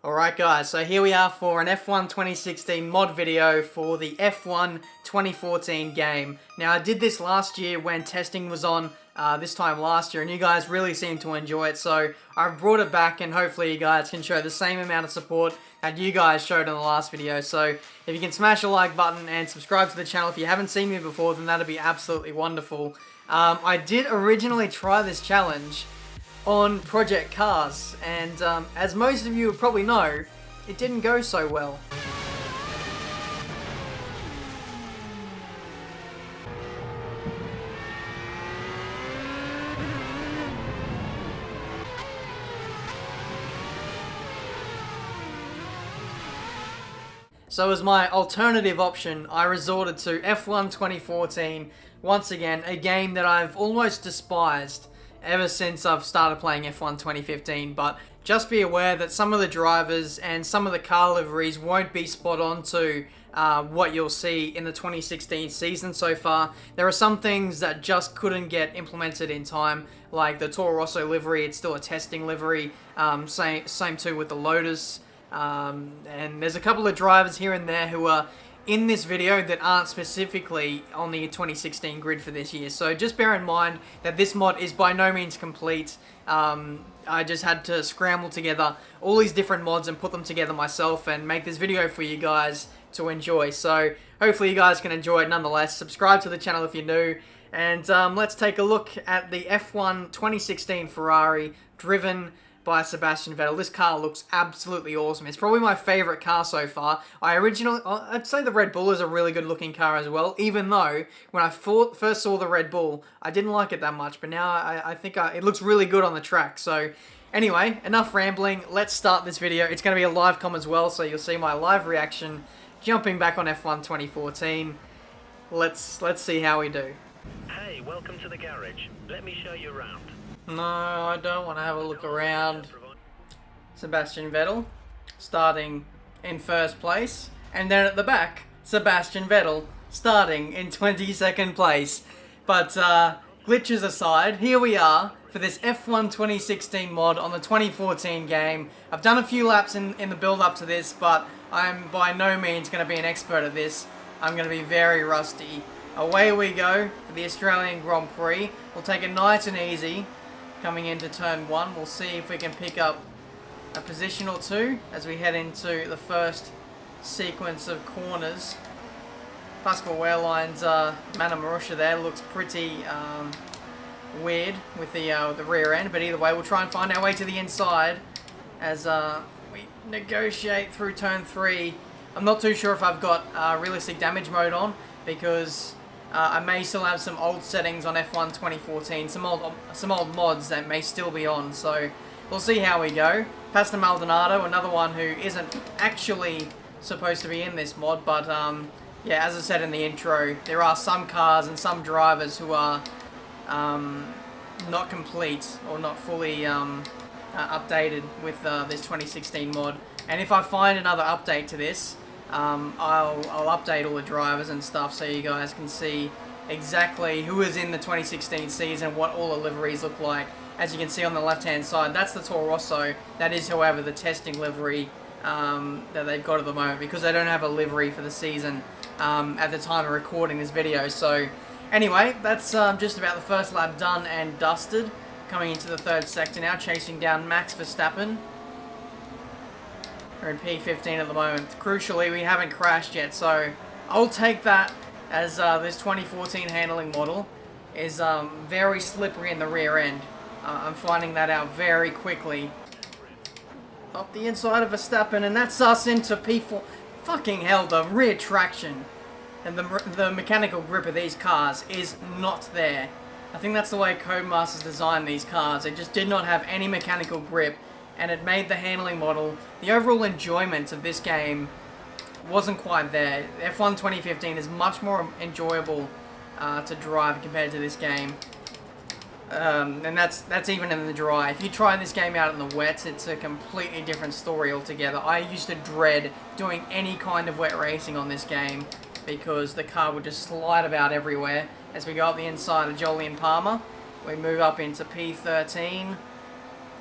Alright guys, so here we are for an F1 2016 mod video for the F1 2014 game. Now I did this last year when testing was on this time last year and you guys really seemed to enjoy it, so I've brought it back and hopefully you guys can show the same amount of support that you guys showed in the last video. So if you can smash a like button and subscribe to the channel if you haven't seen me before, then that'd be absolutely wonderful. I did originally try this challenge on Project Cars, and as most of you probably know, it didn't go so well. So as my alternative option, I resorted to F1 2014, once again, a game that I've almost despised ever since I've started playing F1 2015, but just be aware that some of the drivers and some of the car liveries won't be spot on to what you'll see in the 2016 season so far. There are some things that just couldn't get implemented in time, like the Toro Rosso livery. It's still a testing livery, same too with the Lotus, and there's a couple of drivers here and there who are in this video that aren't specifically on the 2016 grid for this year. So just bear in mind that this mod is by no means complete. I just had to scramble together all these different mods and put them together myself and make this video for you guys to enjoy. So hopefully you guys can enjoy it nonetheless. Subscribe to the channel if you're new. And let's take a look at the F1 2016 Ferrari driven by Sebastian Vettel. This car looks absolutely awesome. It's probably my favorite car so far. I'd say the Red Bull is a really good looking car as well, even though when I first saw the Red Bull, I didn't like it that much, but now I think it looks really good on the track. So anyway, enough rambling. Let's start this video. It's going to be a live com as well, so you'll see my live reaction jumping back on F1 2014. Let's see how we do. Hey, welcome to the garage. Let me show you around. No, I don't want to have a look around. Sebastian Vettel starting in first place, and then at the back, Sebastian Vettel starting in 22nd place. But glitches aside, here we are for this F1 2016 mod on the 2014 game. I've done a few laps in the build up to this, but I'm by no means going to be an expert at this. I'm going to be very rusty. Away we go for the Australian Grand Prix. We'll take it nice and easy. Coming into turn 1, we'll see if we can pick up a position or two as we head into the first sequence of corners. Pascal Wehrlein's Mana Marussia there looks pretty weird with the rear end, but either way, we'll try and find our way to the inside as we negotiate through turn 3. I'm not too sure if I've got realistic damage mode on, because I may still have some old settings on F1 2014, some old mods that may still be on, so we'll see how we go. Pastor Maldonado, another one who isn't actually supposed to be in this mod, but yeah, as I said in the intro, there are some cars and some drivers who are not complete or not fully updated with this 2016 mod. And if I find another update to this, I'll update all the drivers and stuff so you guys can see exactly who is in the 2016 season, what all the liveries look like. As you can see on the left hand side, that's the Toro Rosso. That is, however, the testing livery that they've got at the moment, because they don't have a livery for the season at the time of recording this video. So anyway, that's just about the first lap done and dusted. Coming into the third sector now, chasing down Max Verstappen. We're in P15 at the moment. Crucially, we haven't crashed yet, so I'll take that as this 2014 handling model is very slippery in the rear end. I'm finding that out very quickly. Up the inside of Verstappen, and that's us into P4. Fucking hell, the rear traction and the mechanical grip of these cars is not there. I think that's the way Codemasters designed these cars. They just did not have any mechanical grip, and it made the handling model, the overall enjoyment of this game wasn't quite there. F1 2015 is much more enjoyable to drive compared to this game. And that's even in the dry. If you try this game out in the wet, it's a completely different story altogether. I used to dread doing any kind of wet racing on this game because the car would just slide about everywhere. As we go up the inside of Jolyon Palmer, we move up into P13.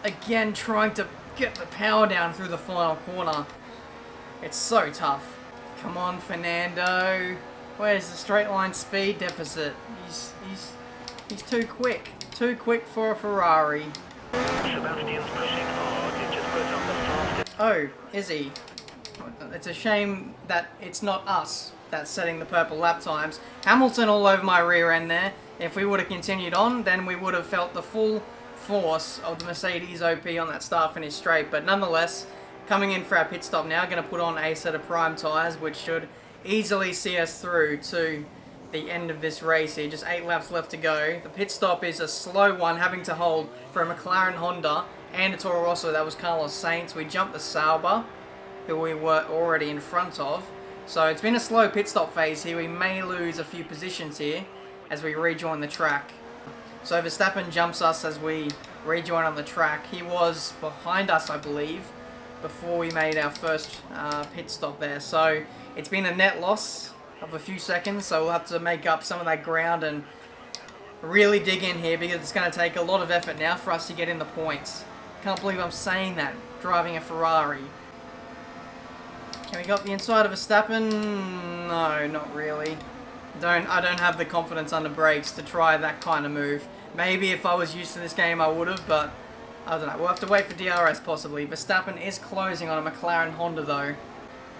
Again, trying to get the power down through the final corner. It's so tough. Come on, Fernando. Where's the straight line speed deficit? He's too quick. Too quick for a Ferrari. Sebastian's pushing hard. He just put up the fastest. Oh, is he? It's a shame that it's not us that's setting the purple lap times. Hamilton all over my rear end there. If we would have continued on, then we would have felt the full force of the Mercedes OP on that start-finish straight. But nonetheless, coming in for our pit stop now, going to put on a set of prime tyres, which should easily see us through to the end of this race here. Just 8 laps left to go. The pit stop is a slow one, having to hold for a McLaren Honda and a Toro Rosso. That was Carlos Sainz. We jumped the Sauber, who we were already in front of. So it's been a slow pit stop phase here. We may lose a few positions here as we rejoin the track. So Verstappen jumps us as we rejoin on the track. He was behind us, I believe, before we made our first pit stop there. So it's been a net loss of a few seconds, so we'll have to make up some of that ground and really dig in here, because it's going to take a lot of effort now for us to get in the points. Can't believe I'm saying that, driving a Ferrari. Can we got the inside of Verstappen? No, not really. I don't have the confidence under brakes to try that kind of move. Maybe if I was used to this game I would have, but I don't know. We'll have to wait for DRS possibly. Verstappen is closing on a McLaren Honda though.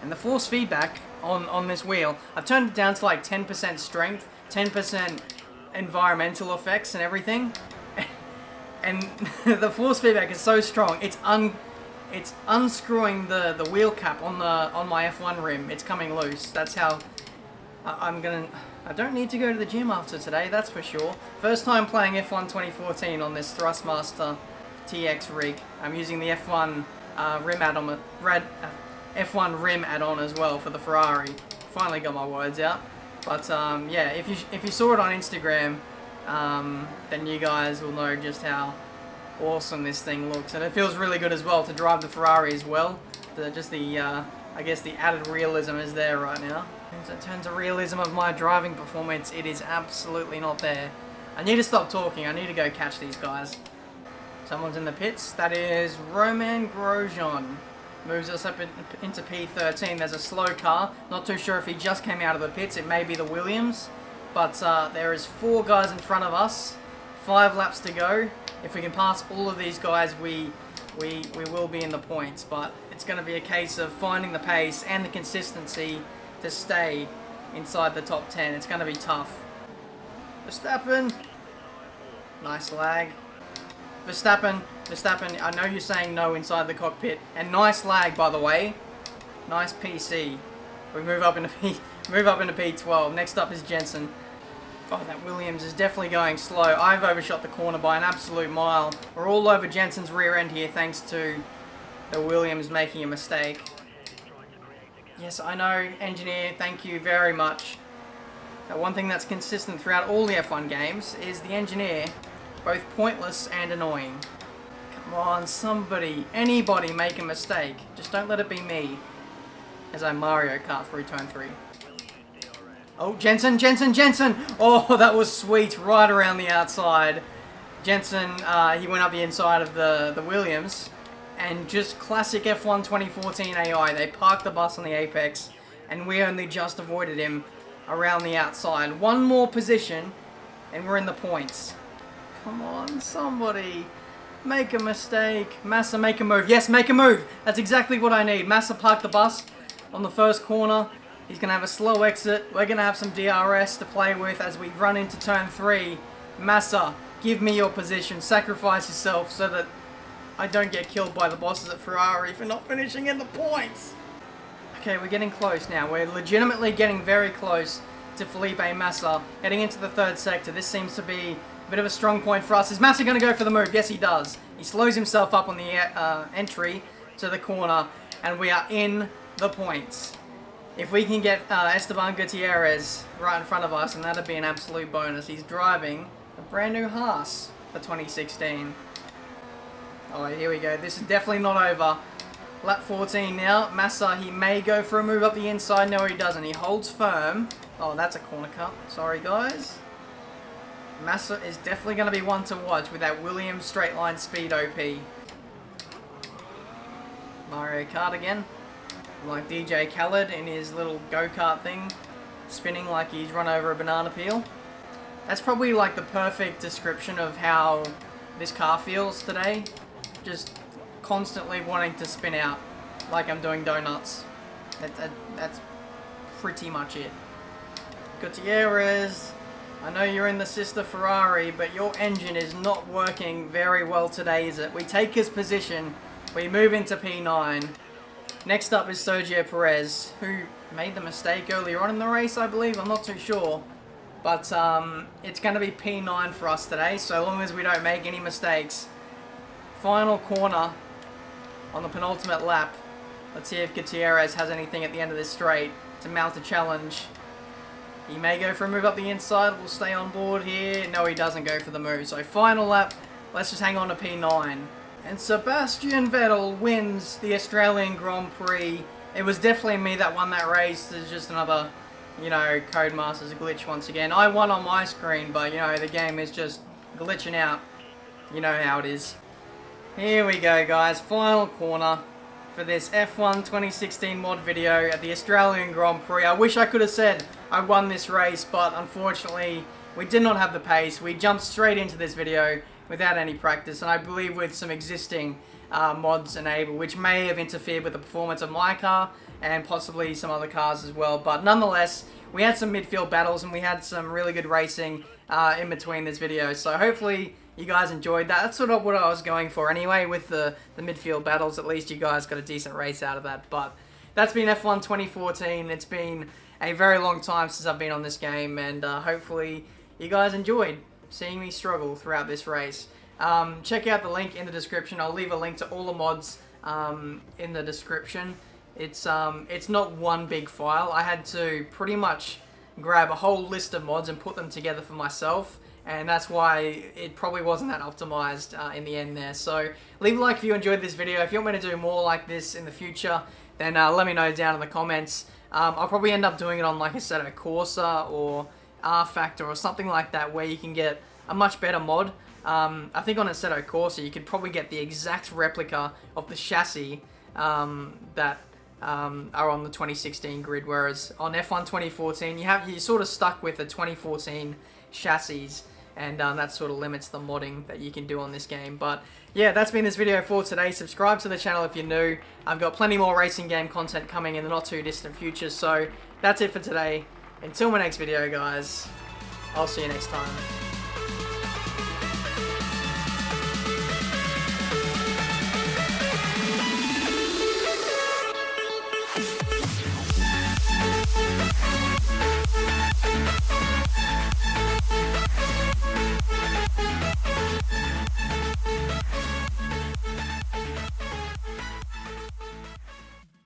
And the force feedback on this wheel, I've turned it down to like 10% strength, 10% environmental effects and everything. And the force feedback is so strong, it's unscrewing the wheel cap on my F1 rim. It's coming loose. That's how I don't need to go to the gym after today, that's for sure. First time playing F1 2014 on this Thrustmaster TX rig. I'm using the F1 rim add-on, F1 rim add-on as well for the Ferrari. Finally got my words out. But yeah, if you saw it on Instagram, then you guys will know just how awesome this thing looks, and it feels really good as well to drive the Ferrari as well. I guess the added realism is there right now. In terms of realism of my driving performance, it is absolutely not there. I need to stop talking. I need to go catch these guys. Someone's in the pits. That is Roman Grosjean. Moves us up into P13. There's a slow car. Not too sure if he just came out of the pits. It may be the Williams. But there is 4 guys in front of us. 5 laps to go. If we can pass all of these guys, we will be in the points. But it's going to be a case of finding the pace and the consistency to stay inside the top 10. It's going to be tough. Verstappen. Nice lag. Verstappen, I know you're saying no inside the cockpit. And nice lag, by the way. Nice PC. We move up into P12. Next up is Jensen. Oh, that Williams is definitely going slow. I've overshot the corner by an absolute mile. We're all over Jensen's rear end here thanks to the Williams making a mistake. Yes, I know, engineer, thank you very much. Now, one thing that's consistent throughout all the F1 games is the engineer, both pointless and annoying. Come on, somebody, anybody make a mistake. Just don't let it be me as I Mario Kart through turn 3. Oh, Jensen! Oh, that was sweet, right around the outside. Jensen, he went up the inside of the Williams. And just classic F1 2014 AI. They parked the bus on the apex, and we only just avoided him around the outside. One more position, and we're in the points. Come on, somebody. Make a mistake. Massa, make a move. Yes, make a move. That's exactly what I need. Massa parked the bus on the first corner. He's going to have a slow exit. We're going to have some DRS to play with as we run into turn 3. Massa, give me your position. Sacrifice yourself so that I don't get killed by the bosses at Ferrari for not finishing in the points. Okay, we're getting close now. We're legitimately getting very close to Felipe Massa. Heading into the 3rd sector. This seems to be a bit of a strong point for us. Is Massa going to go for the move? Yes, he does. He slows himself up on the entry to the corner, and we are in the points. If we can get Esteban Gutierrez right in front of us, and that'd be an absolute bonus. He's driving a brand new Haas for 2016. Oh, here we go. This is definitely not over. Lap 14 now. Massa, he may go for a move up the inside. No, he doesn't. He holds firm. Oh, that's a corner cut. Sorry, guys. Massa is definitely going to be one to watch with that Williams straight line speed OP. Mario Kart again. Like DJ Khaled in his little go-kart thing, spinning like he's run over a banana peel. That's probably like the perfect description of how this car feels today. Just constantly wanting to spin out like I'm doing donuts. That's pretty much it. Gutierrez, I know you're in the sister Ferrari, but your engine is not working very well today, is it? We take his position, we move into P9. Next up is Sergio Perez, who made the mistake earlier on in the race, I believe. I'm not too sure. But it's going to be P9 for us today, so long as we don't make any mistakes. Final corner on the penultimate lap. Let's see if Gutierrez has anything at the end of this straight to mount a challenge. He may go for a move up the inside. We'll stay on board here. No, he doesn't go for the move. So final lap, let's just hang on to P9. And Sebastian Vettel wins the Australian Grand Prix. It was definitely me that won that race. There's just another, you know, Codemasters glitch once again. I won on my screen, but, you know, the game is just glitching out. You know how it is. Here we go, guys. Final corner for this F1 2016 mod video at the Australian Grand Prix. I wish I could have said I won this race, but unfortunately, we did not have the pace. We jumped straight into this video without any practice, and I believe with some existing mods enabled, which may have interfered with the performance of my car and possibly some other cars as well. But nonetheless, we had some midfield battles and we had some really good racing in between this video. So hopefully you guys enjoyed that. That's sort of what I was going for anyway with the midfield battles. At least you guys got a decent race out of that. But that's been F1 2014. It's been a very long time since I've been on this game, and hopefully you guys enjoyed seeing me struggle throughout this race. Check out the link in the description. I'll leave a link to all the mods in the description. It's not one big file. I had to pretty much grab a whole list of mods and put them together for myself, and that's why it probably wasn't that optimized in the end there. So leave a like if you enjoyed this video. If you want me to do more like this in the future, then let me know down in the comments. I'll probably end up doing it on, like I said, a Corsa or R-Factor or something like that, where you can get a much better mod. I think on Assetto Corsa you could probably get the exact replica of the chassis that are on the 2016 grid, whereas on F1 2014 you're sort of stuck with the 2014 chassis, and that sort of limits the modding that you can do on this game. But yeah, that's been this video for today. Subscribe to the channel if you're new. I've got plenty more racing game content coming in the not too distant future. So that's it for today. Until my next video, guys, I'll see you next time.